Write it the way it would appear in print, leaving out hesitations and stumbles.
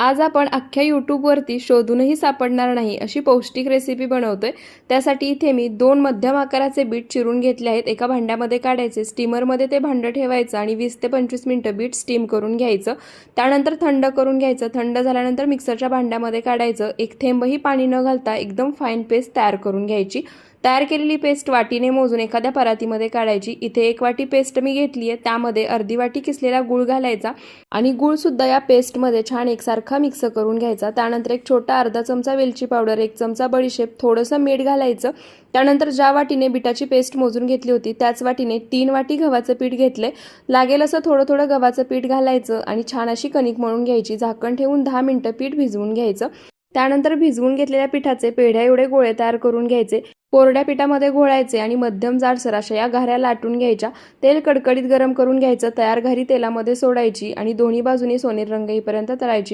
आज आपण अख्ख्या यूट्यूबवरती शोधूनही सापडणार नाही अशी पौष्टिक रेसिपी बनवतोय। त्यासाठी इथे मी 2 मध्यम आकाराचे बीट चिरून घेतले आहेत। एका भांड्यामध्ये काढायचे, स्टीमरमध्ये ते भांडं ठेवायचं आणि 20 ते 25 मिनिटं बीट स्टीम करून घ्यायचं। त्यानंतर थंड करून घ्यायचं। थंड झाल्यानंतर मिक्सरच्या भांड्यामध्ये काढायचं। एक थेंबही पाणी न घालता एकदम फाईन पेस्ट तयार करून घ्यायची। तयार केलेली पेस्ट वाटीने मोजून एखाद्या परातीमध्ये काढायची। इथे 1 वाटी पेस्ट मी घेतली आहे, त्यामध्ये अर्धी वाटी किसलेला गूळ घालायचा आणि गूळ सुद्धा या पेस्टमध्ये छान एकसारखा मिक्स करून घ्यायचा। त्यानंतर एक छोटा अर्धा चमचा वेलची पावडर, 1 चमचा बडीशेप, थोडंसं मीठ घालायचं। त्यानंतर ज्या वाटीने बिटाची पेस्ट मोजून घेतली होती त्याच वाटीने 3 वाटी गव्हाचं पीठ घेतले। लागेल असं थोडं थोडं गव्हाचं पीठ घालायचं आणि छान अशी कणिक मळून घ्यायची। झाकण ठेवून 10 मिनिटं पीठ भिजवून घ्यायचं। त्यानंतर भिजवून घेतलेल्या पिठाचे पेढ्या एवढे गोळे तयार करून घ्यायचे। कोरड्या पिठामध्ये घोळायचे आणि मध्यम जाडसर अशा या घाऱ्या लाटून घ्यायच्या। तेल कडकडीत गरम करून घ्यायचं। तयार घारी तेलामध्ये सोडायची आणि दोन्ही बाजूनी सोनेरी रंग येईपर्यंत तळायची।